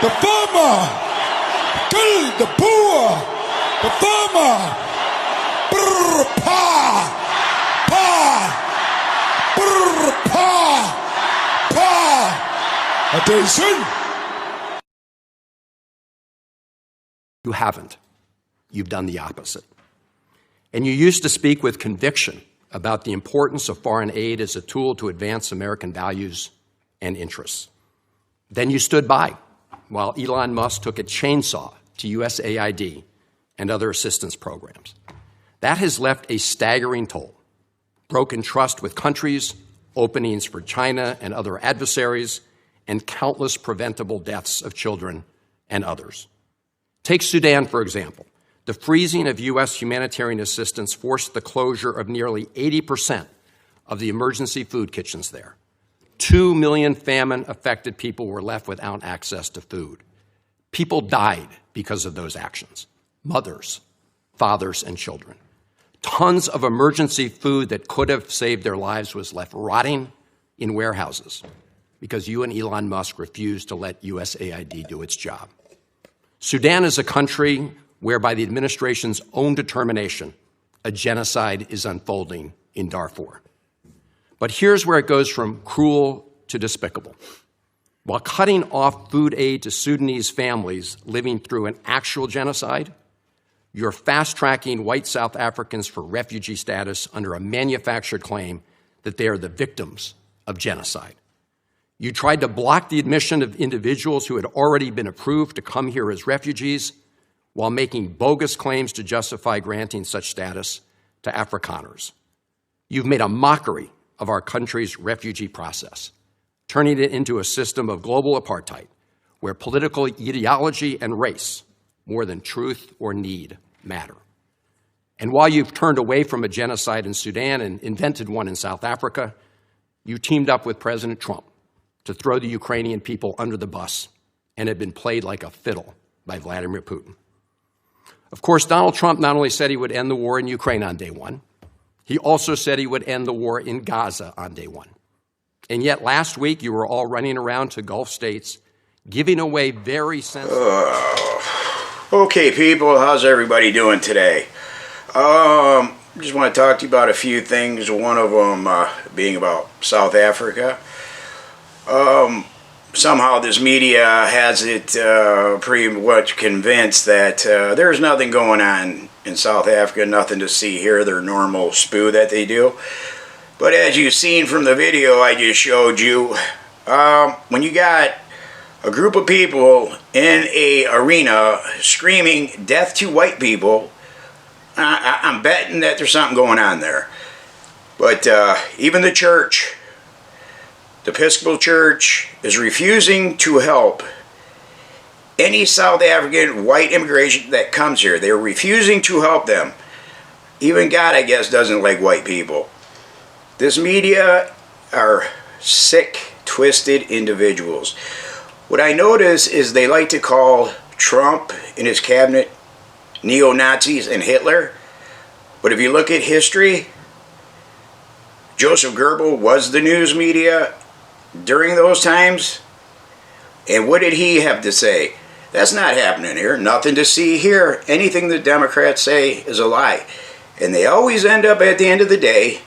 the farmer, kill the poor, the farmer, brr, pa, pa, brr, pa, pa. Attention. You haven't. You've done the opposite. And you used to speak with conviction about the importance of foreign aid as a tool to advance American values and interests. Then you stood by while Elon Musk took a chainsaw to USAID and other assistance programs. That has left a staggering toll: broken trust with countries, openings for China and other adversaries, and countless preventable deaths of children and others. Take Sudan, for example. The freezing of U.S. humanitarian assistance forced the closure of nearly 80% of the emergency food kitchens there. 2 million famine-affected people were left without access to food. People died because of those actions: mothers, fathers, and children. Tons of emergency food that could have saved their lives was left rotting in warehouses because you and Elon Musk refused to let USAID do its job. Sudan is a country where, by the administration's own determination, a genocide is unfolding in Darfur. But here's where it goes from cruel to despicable. While cutting off food aid to Sudanese families living through an actual genocide, you're fast-tracking white South Africans for refugee status under a manufactured claim that they are the victims of genocide. You tried to block the admission of individuals who had already been approved to come here as refugees while making bogus claims to justify granting such status to Afrikaners. You've made a mockery of our country's refugee process, turning it into a system of global apartheid where political ideology and race, more than truth or need, matter. And while you've turned away from a genocide in Sudan and invented one in South Africa, you teamed up with President Trump to throw the Ukrainian people under the bus and have been played like a fiddle by Vladimir Putin. Of course, Donald Trump not only said he would end the war in Ukraine on day one, he also said he would end the war in Gaza on day one. And yet last week you were all running around to Gulf states giving away very sensitive... Okay, people, how's everybody doing today? Just want to talk to you about a few things, one of them being about South Africa. Somehow this media has it pretty much convinced that there's nothing going on in South Africa, nothing to see here, their normal spoo that they do. But as you've seen from the video I just showed you, when you got a group of people in a arena screaming death to white people, I'm betting that there's something going on there. But even the church, the Episcopal Church, is refusing to help any South African white immigration that comes here. They're refusing to help them. Even God, I guess, doesn't like white people. This media are sick, twisted individuals. What I notice is they like to call Trump and his cabinet neo-Nazis and Hitler. But if you look at history, Joseph Goebbels was the news media during those times. And what did he have to say? That's not happening here. Nothing to see here. Anything the Democrats say is a lie. And they always end up at the end of the day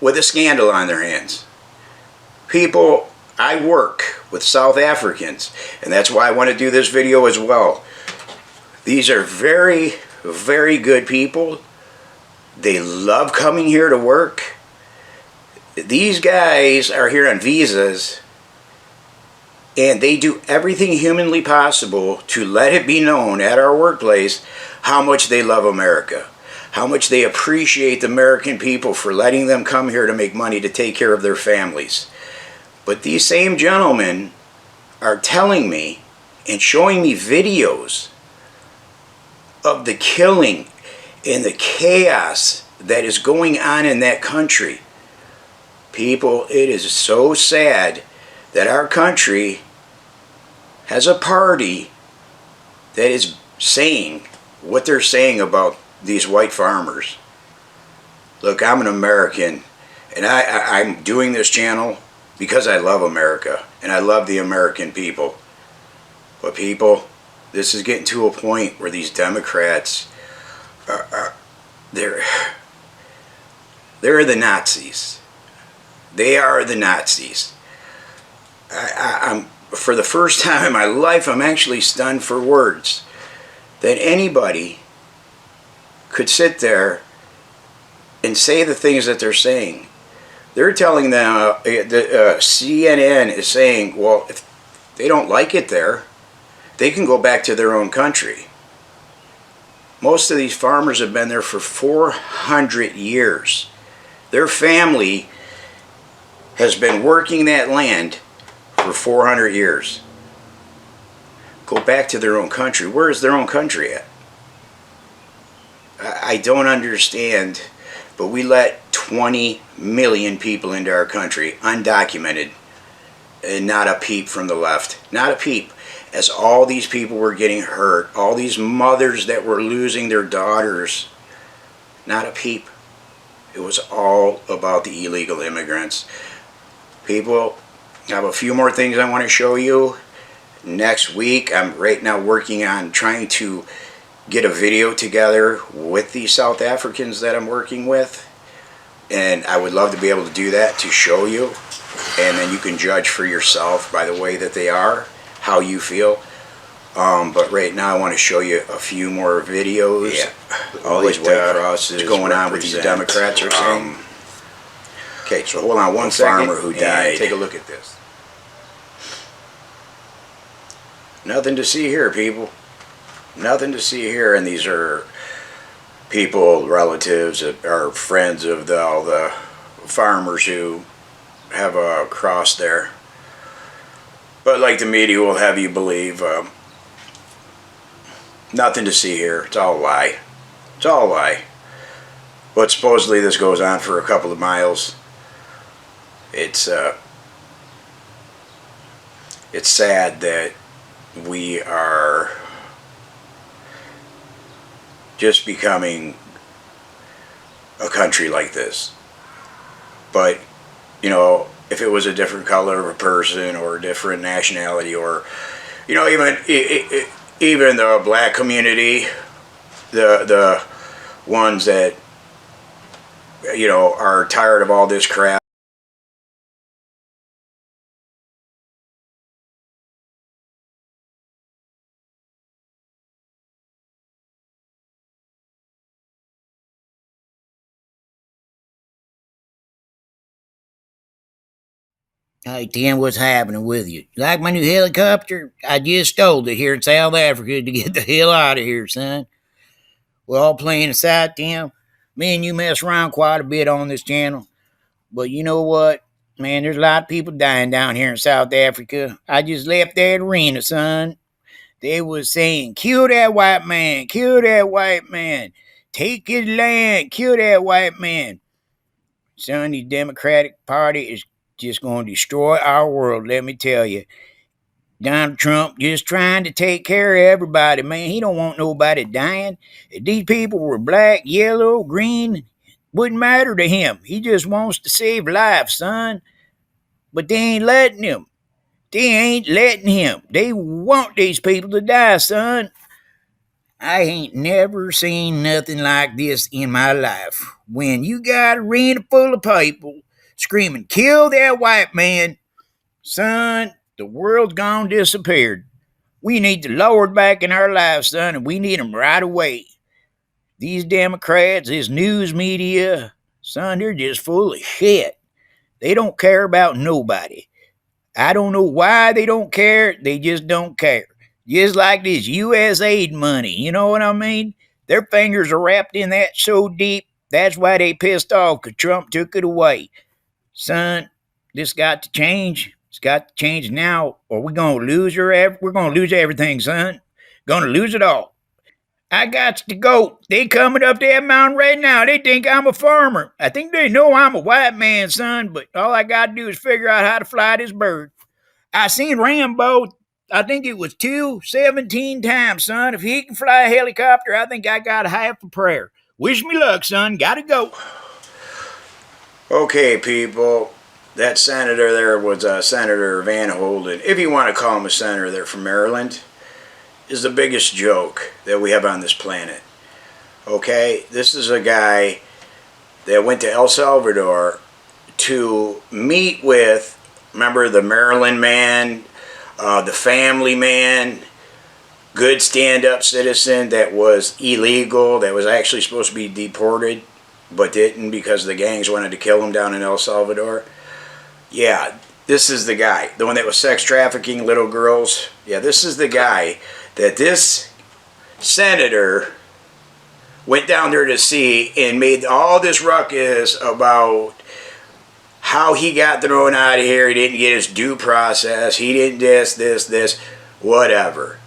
with a scandal on their hands. People, I work with South Africans, and that's why I want to do this video as well. These are very, very good people. They love coming here to work. These guys are here on visas, and they do everything humanly possible to let it be known at our workplace how much they love America, how much they appreciate the American people for letting them come here to make money to take care of their families. But these same gentlemen are telling me and showing me videos of the killing and the chaos that is going on in that country. People, it is so sad that our country has a party that is saying what they're saying about these white farmers. Look, I'm an American, and I'm doing this channel because I love America, and I love the American people. But people, this is getting to a point where these Democrats they're the Nazis. They are the Nazis. I'm for the first time in my life, I'm actually stunned for words that anybody could sit there and say the things that they're saying. They're telling them, CNN is saying, well, if they don't like it there, they can go back to their own country. Most of these farmers have been there for 400 years. Their family has been working that land for 400 years. Go back to their own country. Where is their own country at? I don't understand, but we let 20 million people into our country, undocumented, and not a peep from the left. Not a peep. As all these people were getting hurt, all these mothers that were losing their daughters, not a peep. It was all about the illegal immigrants. People, I have a few more things I want to show you. Next week, I'm right now working on trying to get a video together with these South Africans that I'm working with. And I would love to be able to do that to show you. And then you can judge for yourself by the way that they are, how you feel. But right now I want to show you a few more videos. Yeah. All these white crosses going on with these Democrats are saying. Okay, so hold on one second. Farmer who died. Take a look at this. Nothing to see here, people. Nothing to see here. And these are people, relatives, or friends of all the farmers who have a cross there. But like the media will have you believe, nothing to see here. It's all a lie. It's all a lie. But supposedly this goes on for a couple of miles. It's sad that we are just becoming a country like this. But, you know, if it was a different color of a person or a different nationality, or, you know, even the black community, the ones that, you know, are tired of all this crap. Hey, Tim, what's happening with you? You like my new helicopter? I just stole it here in South Africa to get the hell out of here, son. We're all playing aside, Tim. Me and you mess around quite a bit on this channel. But you know what? Man, there's a lot of people dying down here in South Africa. I just left that arena, son. They was saying, kill that white man, kill that white man. Take his land, kill that white man. Son, the Democratic Party is just going to destroy our world, let me tell you. Donald Trump just trying to take care of everybody, man. He don't want nobody dying. If these people were black, yellow, green, wouldn't matter to him. He just wants to save lives, son. But they ain't letting him. They ain't letting him. They want these people to die, son. I ain't never seen nothing like this in my life. When you got a arena full of people screaming, kill that white man, son, the world's gone disappeared. We need the Lord back in our lives, son, and we need him right away. These Democrats, this news media, son, they're just full of shit. They don't care about nobody. I don't know why they don't care. They just don't care. Just like this U.S. aid money, you know what I mean? Their fingers are wrapped in that so deep, that's why they pissed off because Trump took it away. Son, this got to change. It's got to change now, or we're gonna lose we're gonna lose everything, son. Gonna lose it all. I got to go. They coming up that mountain right now. They think I'm a farmer. I think they know I'm a white man, son, but all I gotta do is figure out how to fly this bird. I seen Rambo, I think it was 17 times, son. If he can fly a helicopter, I think I got half a prayer. Wish me luck, son. Gotta go. Okay, people. That senator there was Senator Van Holden. If you want to call him a senator, they're from Maryland. is the biggest joke that we have on this planet. Okay? This is a guy that went to El Salvador to meet with, remember, the Maryland man, the family man, good stand-up citizen that was illegal, that was actually supposed to be deported, but didn't because the gangs wanted to kill him down in El Salvador. Yeah, this is the guy. The one that was sex trafficking little girls. Yeah, this is the guy that this senator went down there to see and made all this ruckus about how he got thrown out of here. He didn't get his due process. He didn't this, whatever.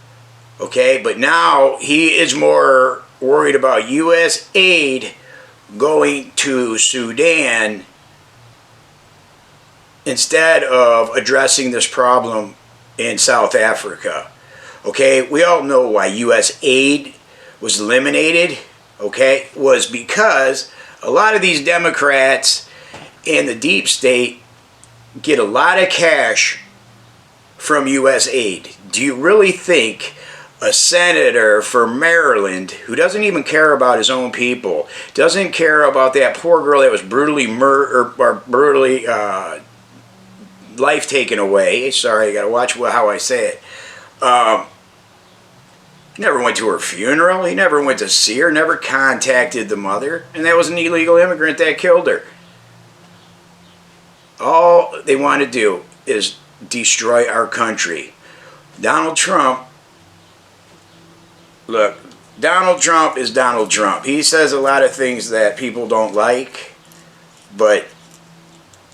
Okay, but now he is more worried about U.S. aid going to Sudan instead of addressing this problem in South Africa. Okay, we all know why U.S. aid was eliminated, okay, was because a lot of these Democrats and the deep state get a lot of cash from U.S. aid. Do you really think a senator for Maryland who doesn't even care about his own people, doesn't care about that poor girl that was brutally murdered or brutally life taken away? Sorry, I gotta watch how I say it. He never went to her funeral. He never went to see her, never contacted the mother, and that was an illegal immigrant that killed her. All they want to do is destroy our country. Donald Trump, look, Donald Trump is Donald Trump. He says a lot of things that people don't like, but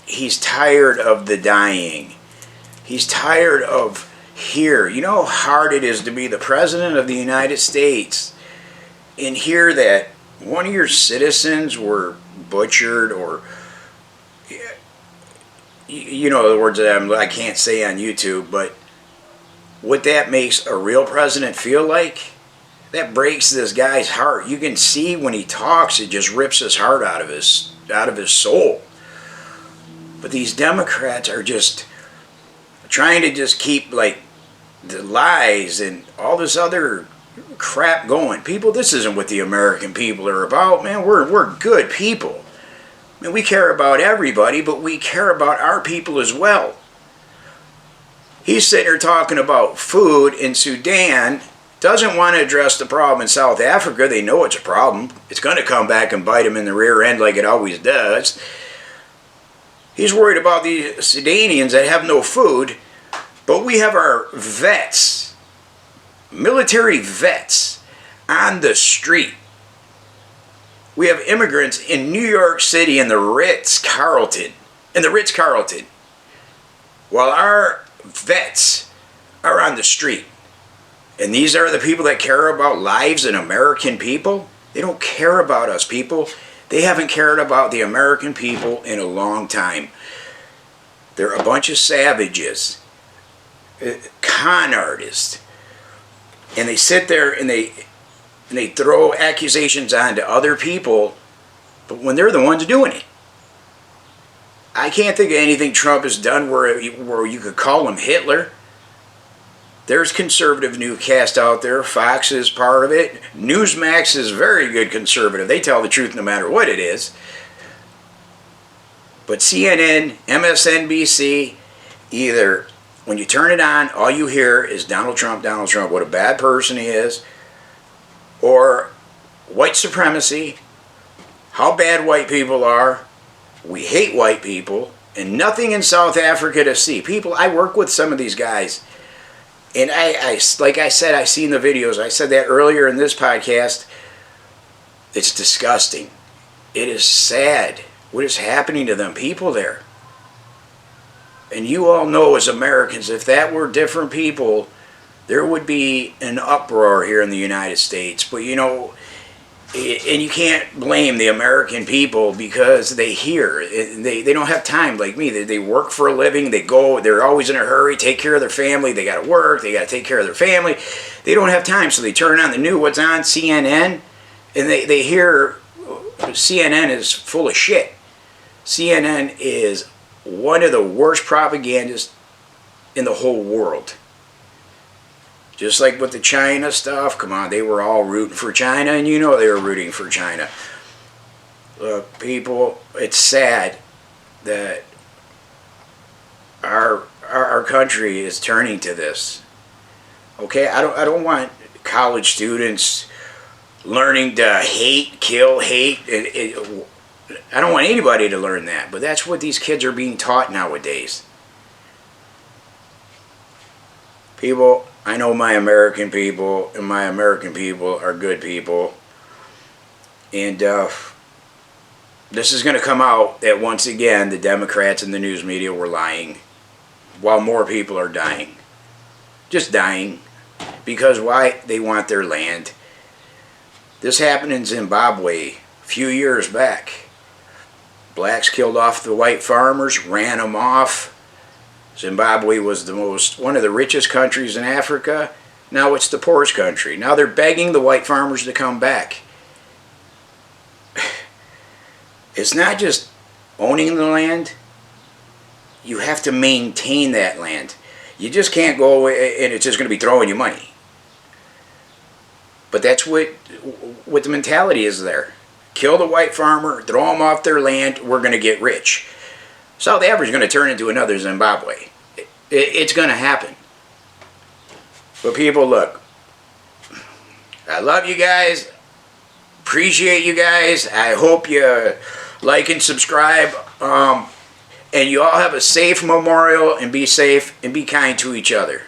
he's tired of the dying. He's tired of hear. You know how hard it is to be the president of the United States and hear that one of your citizens were butchered, or you know the words that I can't say on YouTube, but what that makes a real president feel like, that breaks this guy's heart. You can see when he talks, it just rips his heart out of his soul. But these Democrats are just trying to just keep like the lies and all this other crap going. People, this isn't what the American people are about, man. We're good people. I mean, we care about everybody, but we care about our people as well. He's sitting here talking about food in Sudan, doesn't want to address the problem in South Africa. They know it's a problem. It's going to come back and bite him in the rear end like it always does. He's worried about the Sudanians that have no food, but we have our vets, military vets, on the street. We have immigrants in New York City in the Ritz-Carlton, while our vets are on the street. And these are the people that care about lives and American people? They don't care about us people. They haven't cared about the American people in a long time. They're a bunch of savages, con artists, and they sit there and they throw accusations onto other people, but when they're the ones doing it. I can't think of anything Trump has done where you could call him Hitler. There's conservative newscast out there. Fox is part of it. Newsmax is very good conservative. They tell the truth no matter what it is. But CNN, MSNBC, either when you turn it on, all you hear is Donald Trump, what a bad person he is, or white supremacy, how bad white people are, we hate white people, and nothing in South Africa to see. People, I work with some of these guys, and I like I said, I've seen the videos. I said that earlier in this podcast. It's disgusting. It is sad what is happening to them people there. And you all know as Americans, if that were different people, there would be an uproar here in the United States. But you know, and you can't blame the American people because they hear. They don't have time like me. They work for a living. They're always in a hurry, take care of their family. They got to work. They got to take care of their family. They don't have time, so they turn on the news. What's on CNN? And they hear CNN is full of shit. CNN is one of the worst propagandists in the whole world. Just like with the China stuff, come on, they were all rooting for China, and you know they were rooting for China. Look, people, it's sad that our country is turning to this. Okay, I don't want college students learning to hate, kill, hate. I don't want anybody to learn that, but that's what these kids are being taught nowadays. People, I know my American people, and my American people are good people. And this is going to come out that once again the Democrats and the news media were lying while more people are dying. Just dying. Because why? They want their land. This happened in Zimbabwe a few years back. Blacks killed off the white farmers, ran them off. Zimbabwe was one of the richest countries in Africa. Now it's the poorest country. Now they're begging the white farmers to come back. It's not just owning the land. You have to maintain that land. You just can't go away and it's just going to be throwing you money. But that's what the mentality is there. Kill the white farmer, throw them off their land, we're going to get rich. South Africa is going to turn into another Zimbabwe. It's going to happen. But people, look, I love you guys. Appreciate you guys. I hope you like and subscribe. And you all have a safe Memorial, and be safe and be kind to each other.